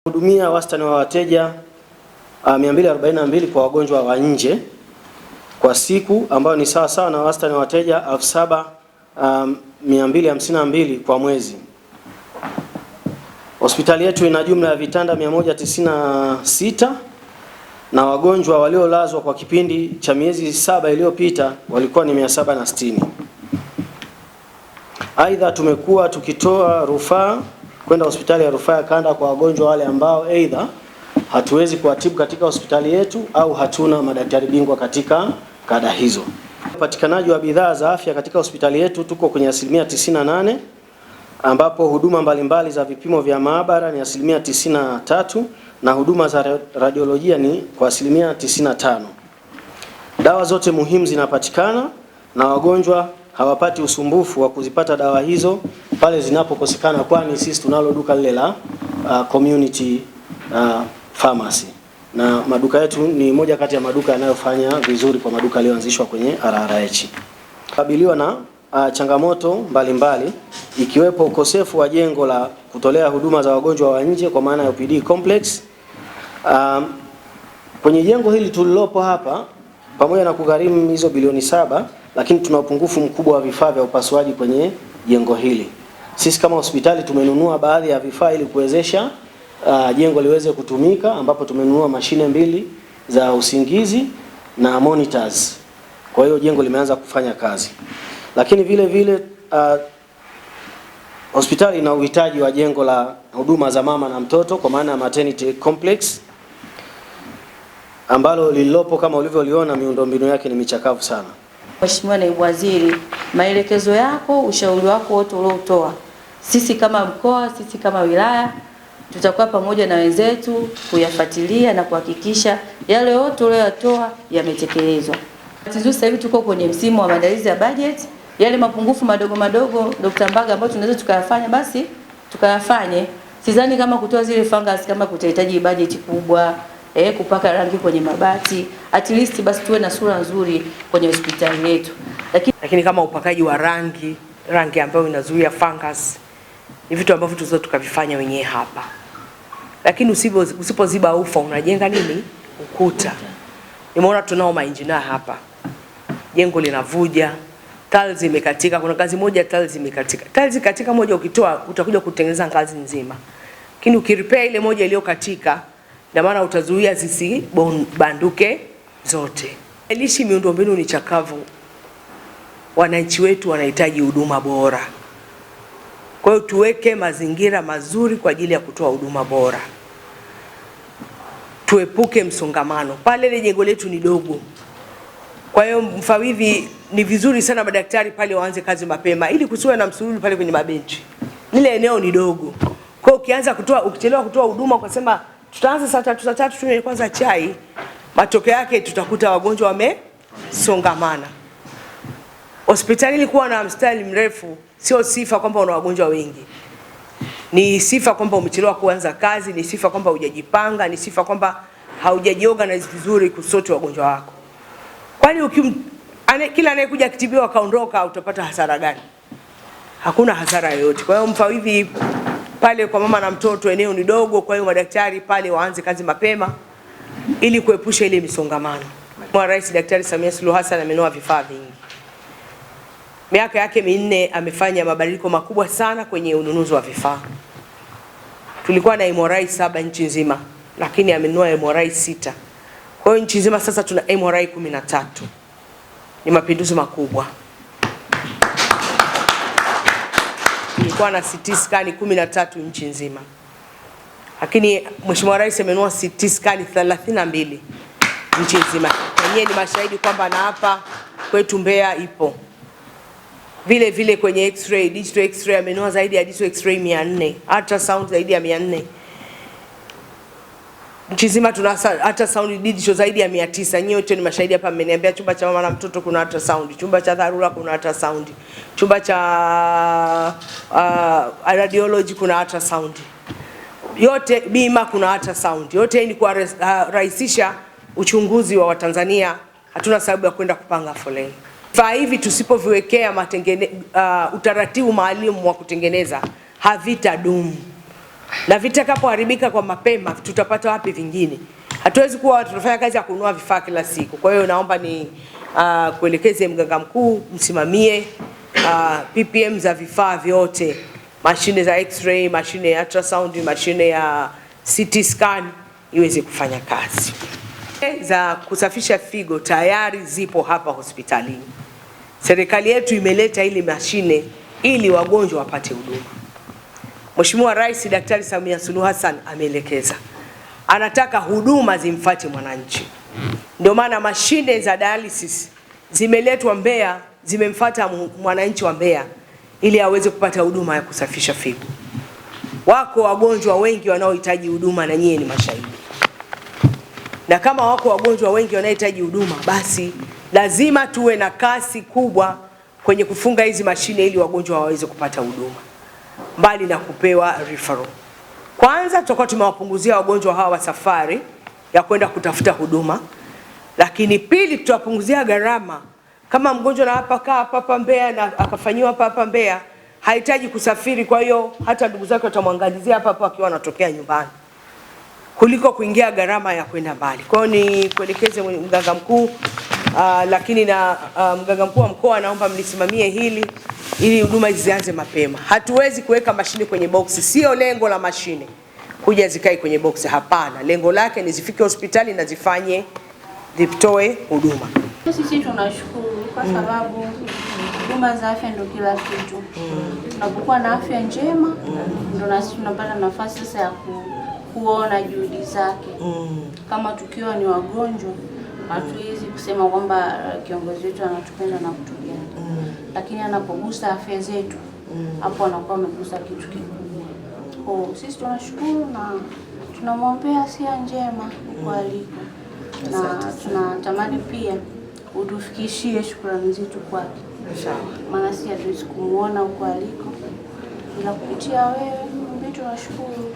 Hudumia wastani wa wateja 242 kwa wagonjwa wa nje kwa siku, ambayo ni sawa na wastani wa wateja 7252 kwa mwezi. Hospitali yetu ina jumla ya vitanda 196 na wagonjwa waliolazwa kwa kipindi cha miezi 7 iliyopita walikuwa ni 760. Aidha, tumekuwa tukitoa rufaa kwenda hospitali ya rufaa ya kanda kwa wagonjwa wale ambao aidha hatuwezi kuwatibu katika hospitali yetu au hatuna madaktari bingwa katika kada hizo. Upatikanaji wa bidhaa za afya katika hospitali yetu tuko kwenye 98%, ambapo huduma mbalimbali za vipimo vya maabara ni 93% na huduma za radiolojia ni kwa 95%. Dawa zote muhimu zinapatikana na wagonjwa hawapati usumbufu wa kuzipata dawa hizo pale zinapokosekana, kwani sisi tunalo duka lile la community pharmacy, na maduka yetu ni moja kati ya maduka yanayofanya vizuri kwa maduka yaliyoanzishwa kwenye RRH. Kabiliwa na changamoto mbalimbali ikiwepo ukosefu wa jengo la kutolea huduma za wagonjwa wa nje kwa maana ya OPD complex. Kwenye jengo hili tulilopo hapa, pamoja na kugharimu hizo bilioni 7, lakini tuna upungufu mkubwa wa vifaa vya upasuaji kwenye jengo hili. Sisi kama hospitali tumenunua baadhi ya vifaa ili kuwezesha jengo liweze kutumika, ambapo tumenunua mashine 2 za usingizi na monitors. Kwa hiyo jengo limeanza kufanya kazi. Lakini vile vile hospitali ina uhitaji wa jengo la huduma za mama na mtoto kwa maana ya maternity complex, ambalo lililopo kama ulivyoliona miundombinu yake ni michakavu sana. Mheshimiwa Naibu Waziri, maelekezo yako, ushauri wako wote uliotoa, sisi kama mkoa, sisi kama wilaya tutakuwa pamoja na wenzetu kuyafuatilia na kuhakikisha yale yote uliyotoa yametekelezwa. Sasa hivi tuko kwenye msimu wa maandalizi ya budget. Yale mapungufu madogo madogo Dr. Mbaga ambayo tunaweza tukayafanya basi tukayafanye. Sidhani kama kutoa zile fungus kama kutahitaji budget kubwa, kupaka rangi kwenye mabati, at least basi tuwe na sura nzuri kwenye hospitali yetu. Lakini kama upakaji wa rangi ambayo inazuia fungus ni vitu ambavyo tunaweza tukavifanya wenyewe hapa. Lakini usipoziba ufa unajenga nini? Ukuta. Nimeona tunao mainjinia hapa. Jengo linavuja, tiles zimekatika, kuna kazi moja tiles zimekatika. Tiles katika moja ukitoa utakuja kutengeneza ngazi nzima. Lakini ukirepair ile moja iliyokatika, na maana utazuia zisibanduke zote. Elishi miundombinu ni chakavu. Wananchi wetu wanahitaji huduma bora. Kwa hiyo tuweke mazingira mazuri kwa ajili ya kutoa huduma bora. Tuepuke msongamano. Pale ile jengo letu ni dogo. Kwa hiyo mfawidhi, ni vizuri sana madaktari pale waanze kazi mapema ili kusiwe na msururu pale kwenye mabenchi. Lile eneo ni dogo. Kwa hiyo ukichelewa kutoa huduma kwa sema tutaanza saa 3 tunywe kwanza chai, matokeo yake tutakuta wagonjwa wamesongamana. Hospitali ilikuwa na mstari mrefu sio sifa kwamba una wagonjwa wengi. Ni sifa kwamba umechelewa kuanza kazi, ni sifa kwamba hujajipanga, ni sifa kwamba haujajiorganize vizuri kusoti wagonjwa wako. Kwani kila anayekuja kitibiwa kaondoka, utapata hasara gani? Hakuna hasara yoyote. Kwa hiyo mfawidhi pale kwa mama na mtoto eneo ni dogo, kwa hiyo madaktari pale waanze kazi mapema ili kuepusha ile misongamano. Mheshimiwa Rais Daktari Samia Suluhu Hassan amenunua vifaa vingi. Miaka yake 4 amefanya mabadiliko makubwa sana kwenye ununuzi wa vifaa. Tulikuwa na MRI 7 nchi nzima, lakini amenunua MRI 6. Kwa hiyo nchi nzima sasa tuna MRI 13. Ni mapinduzi makubwa. Tulikuwa na CT scan 13 nchi nzima. Lakini Mheshimiwa Rais amenunua CT scan 32 nchi nzima. Wenyewe ni mashahidi kwamba na hapa kwetu Mbeya ipo. Vile vile kwenye X-ray, digital X-ray amenunua zaidi ya digital X-ray 400, ultrasound zaidi ya 400. Nchi nzima tuna ultrasound digital zaidi ya 900. Nyote ni mashahidi hapa, mmeniambia chumba cha mama na mtoto kuna ultrasound, chumba cha dharura kuna ultrasound, chumba cha radiology kuna ultrasound. Yote bima kuna ultrasound. Yote ni kurahisisha uchunguzi wa Watanzania. Hatuna sababu ya kwenda kupanga foleni. Vifaa hivi tusipoviwekea utaratibu maalum wa kutengeneza havitadumu. na vitakapoharibika kwa mapema tutapata wapi vingine? Hatuwezi kuwa tunafanya kazi ya kununua vifaa kila siku. Kwa hiyo naomba ni kuelekeze mganga mkuu msimamie PPM za vifaa vyote, mashine za x-ray, mashine ya ultrasound, mashine ya CT scan iweze kufanya kazi. Za kusafisha figo tayari zipo hapa hospitalini. Serikali yetu imeleta ile mashine ili wagonjwa wapate huduma. Mheshimiwa Rais Daktari Samia Suluhu Hassan ameelekeza, anataka huduma zimfuate mwananchi. Ndio maana mashine za dialysis zimeletwa Mbeya, zimemfuata mwananchi wa Mbeya ili aweze kupata huduma ya kusafisha figo. Wako wagonjwa wengi wanaohitaji huduma na nyie ni mashahidi. Na kama wako wagonjwa wengi wanaohitaji huduma, basi lazima tuwe na kasi kubwa kwenye kufunga hizi mashine ili wagonjwa waweze kupata huduma, mbali na kupewa referral. Kwanza tutakuwa tumewapunguzia wagonjwa hawa safari ya kwenda kutafuta huduma, lakini pili tutawapunguzia gharama. Kama mgonjwa na hapa Mbeya na akafanyiwa hapa Mbeya, hahitaji kusafiri, kwa hiyo hata ndugu zake watamwangalizia hapa akiwa anatokea nyumbani, kuliko kuingia gharama ya kwenda mbali. Kwa hiyo ni kuelekeze mganga mkuu, lakini na mganga mkuu wa mkoa naomba mlisimamie hili ili huduma zianze mapema. Hatuwezi kuweka mashine kwenye boksi, sio lengo la mashine kuja zikae kwenye boksi, hapana. Lengo lake ni zifike hospitali na zitoe huduma. Sisi tunashukuru kwa sababu huduma za afya ndio kila kitu. Tunapokuwa na afya njema ndio nasi tunapata nafasi sasa ya kuona juhudi zake. Kama tukiwa ni wagonjwa hatuwezi kusema kwamba kiongozi wetu anatupenda na kutujali. Lakini anapogusa afya zetu hapo anakuwa amegusa kitu kikubwa. Kwa sisi tunashukuru na tunamwombea afya njema huko aliko. Na tunatamani pia utufikishie shukrani zetu kwake. Maana si hatuwezi kumuona huko aliko bila kupitia wewe. Mimi tunashukuru.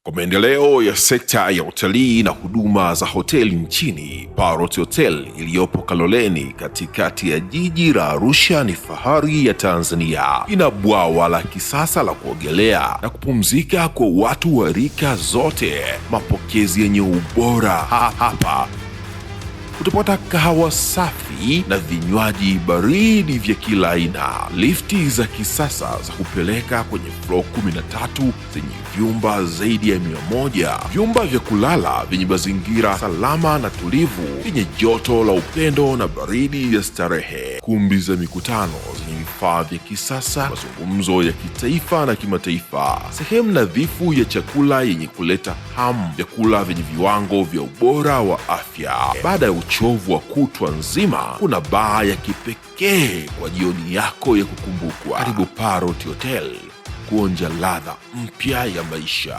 Kwa maendeleo ya sekta ya utalii na huduma za hoteli nchini, Parrot Hotel iliyopo Kaloleni katikati ya jiji la Arusha ni fahari ya Tanzania. Ina bwawa la kisasa la kuogelea na kupumzika kwa watu wa rika zote, mapokezi yenye ubora. Hapa utapata kahawa safi na vinywaji baridi vya kila aina, lifti za kisasa za kupeleka kwenye floor 13 zenye vyumba zaidi ya 100, vyumba vya kulala vyenye mazingira salama na tulivu, vyenye joto la upendo na baridi ya starehe, kumbi za mikutano zenye vifaa vya kisasa, mazungumzo ya kitaifa na kimataifa, sehemu nadhifu ya chakula yenye kuleta hamu, vyakula vyenye viwango vya ubora wa afya. Baada ya uchovu wa kutwa nzima, kuna baa ya kipekee kwa jioni yako ya kukumbukwa. Karibu Parrot Hotel kuonja ladha mpya ya maisha.